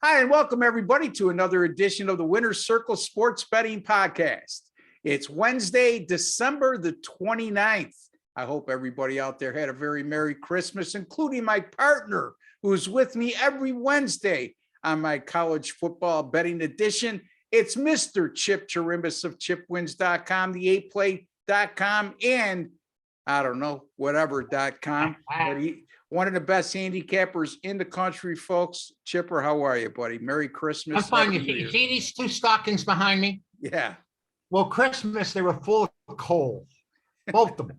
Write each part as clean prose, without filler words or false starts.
Hi, and welcome everybody to another edition of the Winner's Circle Sports Betting Podcast. It's Wednesday, December the 29th. I hope everybody out there had a very Merry Christmas, including my partner who's with me every Wednesday on my college football betting edition. It's Mr. Chip Chirimbus of chipwins.com, the 8play.com, and I don't know, whatever.com. But one of the best handicappers in the country, folks. Chipper, how are you, buddy? Merry Christmas. I'm fine. You see these two stockings behind me? Yeah. Well, Christmas, they were full of coal. Both of them.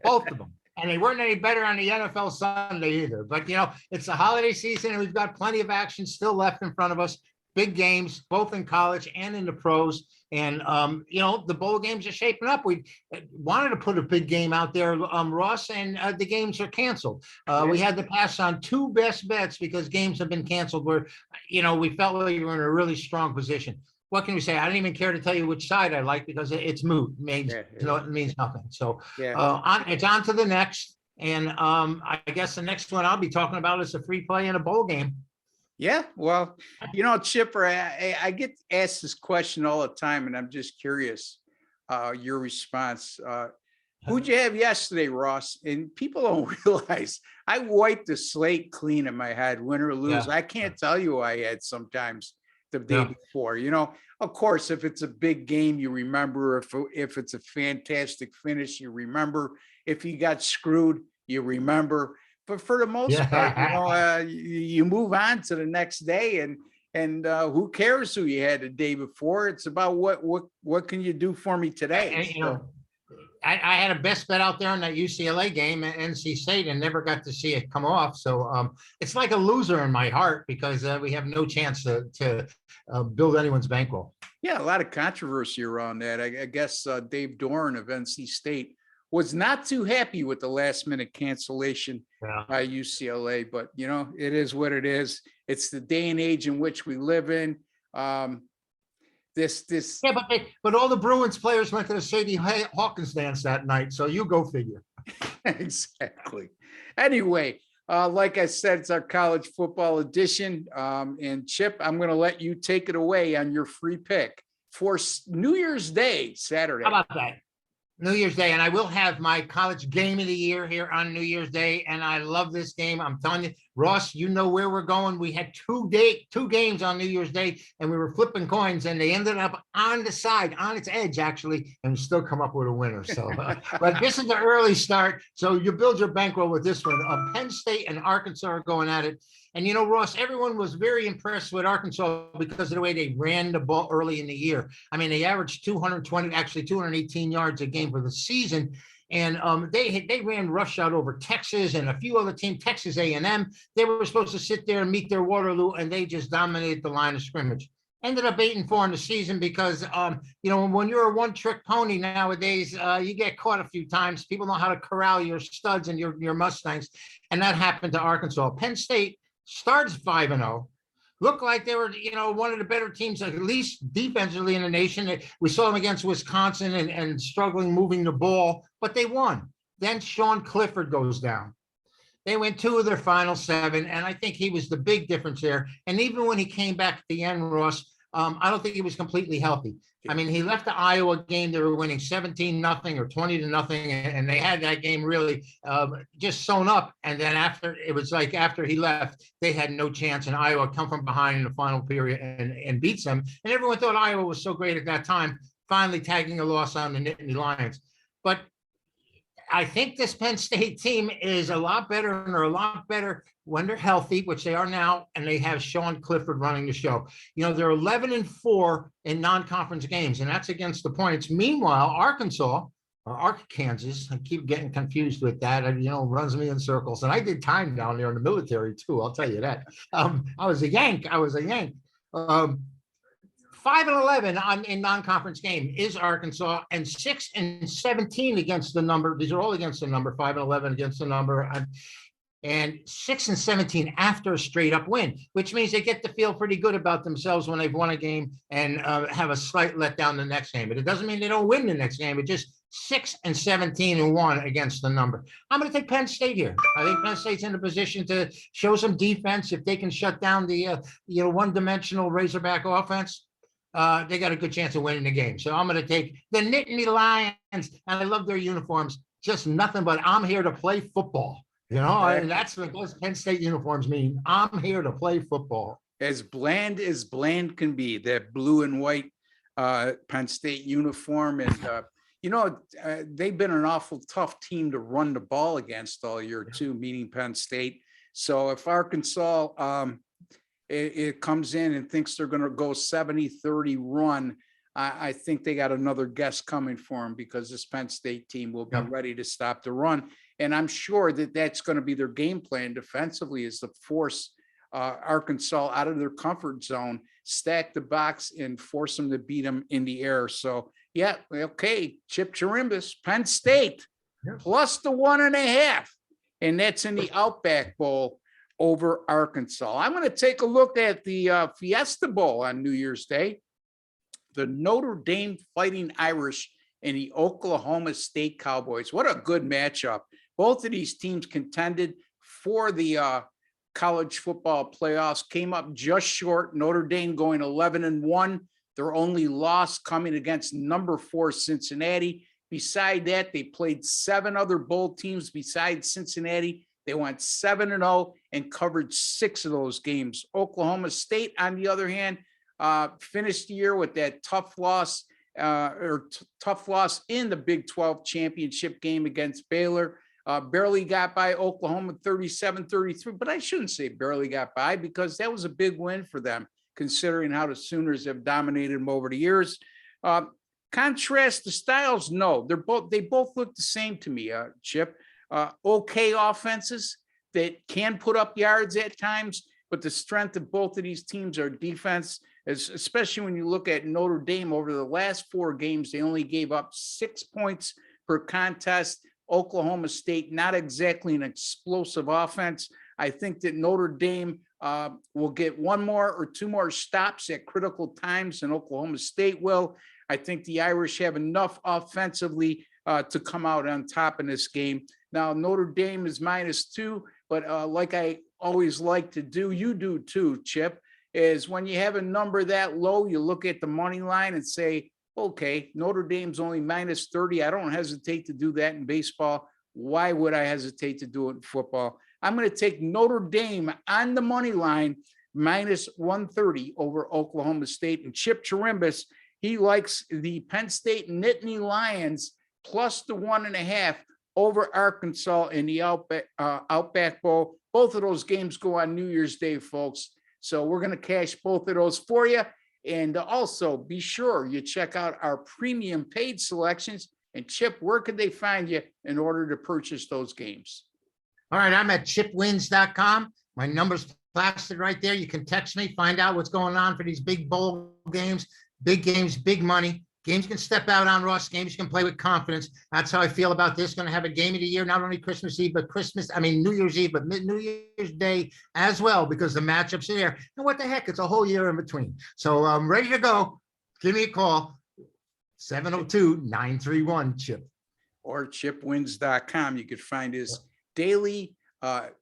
Both of them. And they weren't any better on the NFL Sunday either. But, it's the holiday season, and we've got plenty of action still left in front of us. Big games, both in college and in the pros. And, the bowl games are shaping up. We wanted to put a big game out there, Ross, and the games are canceled. We had to pass on two best bets because games have been canceled where, we felt like we were in a really strong position. What can we say? I don't even care to tell you which side I like because it's moot. It means nothing. So it's on to the next. And I guess the next one I'll be talking about is a free play in a bowl game. Yeah, well, Chipper, I get asked this question all the time, and I'm just curious your response. Who'd you have yesterday, Ross? And people don't realize I wiped the slate clean in my head, win or lose. Yeah. I can't tell you who I had sometimes the day before. Of course, if it's a big game, you remember. If it's a fantastic finish, you remember. If you got screwed, you remember. But for the most part, you move on to the next day, and who cares who you had the day before? It's about what can you do for me today? And, I had a best bet out there on that UCLA game at NC State and never got to see it come off. So it's like a loser in my heart because we have no chance to build anyone's bankroll. Yeah, a lot of controversy around that. I guess Dave Doran of NC State was not too happy with the last minute cancellation by UCLA, but it is what it is. It's the day and age in which we live in. But all the Bruins players went to the Sadie Hawkins dance that night, so you go figure. Exactly. Anyway, like I said, it's our college football edition. And Chip, I'm going to let you take it away on your free pick for New Year's Day, Saturday. How about that? New Year's Day, and I will have my college game of the year here on New Year's Day, and I love this game. I'm telling you, Ross, you know where we're going. We had two games on New Year's Day, and we were flipping coins, and they ended up on the side, on its edge, actually, and we still come up with a winner. So, but this is the early start, so you build your bankroll with this one. Penn State and Arkansas are going at it. And, Ross, everyone was very impressed with Arkansas because of the way they ran the ball early in the year. I mean, they averaged 218 yards a game for the season. And they ran rush out over Texas and a few other teams, Texas A&M. They were supposed to sit there and meet their Waterloo, and they just dominated the line of scrimmage. Ended up 8-4 in the season because, when you're a one-trick pony nowadays, you get caught a few times. People know how to corral your studs and your Mustangs. And that happened to Arkansas. Penn State starts 5-0, looked like they were, one of the better teams, at least defensively in the nation. We saw them against Wisconsin and struggling moving the ball, but they won. Then Sean Clifford goes down. They went 2 of their final 7, and I think he was the big difference there. And even when he came back at the end, Ross, I don't think he was completely healthy. I mean, he left the Iowa game. They were winning 17-0 or 20-0, and they had that game really just sewn up. And then after he left, they had no chance. And Iowa come from behind in the final period and beats them. And everyone thought Iowa was so great at that time, finally tagging a loss on the Nittany Lions. But I think this Penn State team is a lot better, and they're a lot better when they're healthy, which they are now, and they have Sean Clifford running the show. They're 11-4 in non-conference games, and that's against the points. Meanwhile, Arkansas, or Arkansas, I keep getting confused with that. Runs me in circles. And I did time down there in the military too. I'll tell you that. I was a Yank. 5-11 in non-conference game is Arkansas, and 6-17 against the number. These are all against the number. 5-11 against the number, and 6-17 after a straight up win, which means they get to feel pretty good about themselves when they've won a game and have a slight letdown the next game. But it doesn't mean they don't win the next game. It just 6 and 17-1 against the number. I'm going to take Penn State here. I think Penn State's in a position to show some defense. If they can shut down the one-dimensional Razorback offense, they got a good chance of winning the game. So I'm going to take the Nittany Lions, and I love their uniforms. Just nothing but I'm here to play football. And that's what those Penn State uniforms mean. I'm here to play football. As bland can be, that blue and white Penn State uniform. And, they've been an awful tough team to run the ball against all year too, meaning Penn State. So if Arkansas it comes in and thinks they're going to go 70-30 run, I think they got another guess coming for them, because this Penn State team will be ready to stop the run. And I'm sure that that's going to be their game plan defensively, is to force Arkansas out of their comfort zone, stack the box, and force them to beat them in the air. So, yeah, okay, Chip Chirimbus, Penn State, plus the 1.5. And that's in the Outback Bowl over Arkansas. I'm going to take a look at the Fiesta Bowl on New Year's Day. The Notre Dame Fighting Irish and the Oklahoma State Cowboys. What a good matchup. Both of these teams contended for the college football playoffs, came up just short. Notre Dame going 11-1. Their only loss coming against number 4 Cincinnati. Beside that, they played 7 other bowl teams besides Cincinnati. They went 7-0 and covered 6 of those games. Oklahoma State, on the other hand, finished the year with that tough loss in the Big 12 championship game against Baylor. Barely got by Oklahoma 37-33, but I shouldn't say barely got by, because that was a big win for them, considering how the Sooners have dominated them over the years. Contrast the styles, no, they both look the same to me, Chip. Okay offenses that can put up yards at times, but the strength of both of these teams are defense, especially when you look at Notre Dame. Over the last 4 games, they only gave up 6 points per contest. Oklahoma State, not exactly an explosive offense. I think that Notre Dame will get 1 more or 2 more stops at critical times than Oklahoma State will. I think the Irish have enough offensively to come out on top in this game. Now, Notre Dame is -2, but like I always like to do, you do too, Chip, is when you have a number that low, you look at the money line and say, okay, Notre Dame's only -30. I don't hesitate to do that in baseball. Why would I hesitate to do it in football? I'm going to take Notre Dame on the money line, -130 over Oklahoma State. And Chip Chirimbus, he likes the Penn State Nittany Lions plus the 1.5 over Arkansas in the Outback Bowl. Both of those games go on New Year's Day, folks. So we're going to cash both of those for you. And also be sure you check out our premium paid selections. And Chip, where could they find you in order to purchase those games? All right, I'm at chipwins.com. My number's plastered right there. You can text me, find out what's going on for these big bowl games, big money. Games can step out on Ross. Games you can play with confidence. That's how I feel about this. Going to have a game of the year, not only Christmas Eve, but New Year's Eve, but New Year's Day as well, because the matchups are there. And what the heck? It's a whole year in between. So I'm ready to go. Give me a call. 702-931-CHIP. Or chipwins.com. You could find his daily,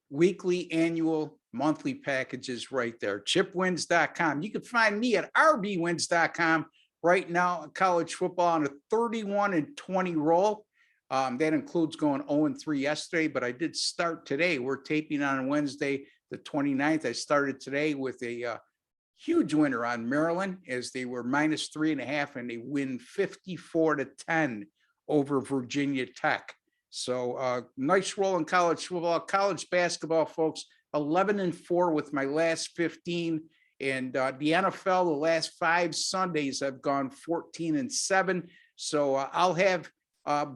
weekly, annual, monthly packages right there. Chipwins.com. You can find me at rbwins.com. Right now, college football on a 31-20 roll. That includes going 0-3 yesterday, but I did start today. We're taping on Wednesday, the 29th. I started today with a huge winner on Maryland, as they were -3.5, and they win 54-10 over Virginia Tech. So nice roll in college football. College basketball, folks, 11-4 with my last 15. And the NFL, the last 5 Sundays, I've gone 14-7. So I'll have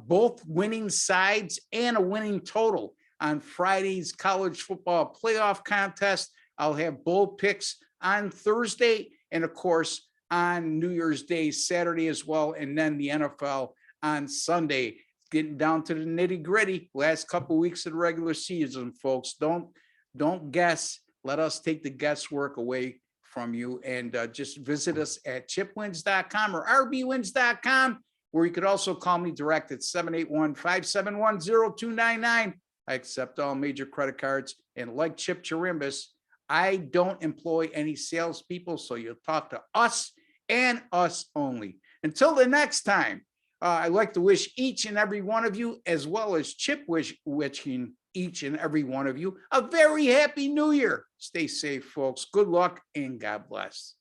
both winning sides and a winning total on Friday's college football playoff contest. I'll have bowl picks on Thursday, and of course on New Year's Day, Saturday as well, and then the NFL on Sunday. Getting down to the nitty gritty. Last couple of weeks of the regular season, folks. Don't guess. Let us take the guesswork away from you, and just visit us at chipwins.com or rbwins.com or you could also call me direct at 781-571-0299. I accept all major credit cards. And like Chip Chirimbus, I don't employ any salespeople, so you'll talk to us and us only. Until the next time, I'd like to wish each and every one of you, as well as Chip wishing each and every one of you, a very happy new year. Stay safe, folks. Good luck and God bless.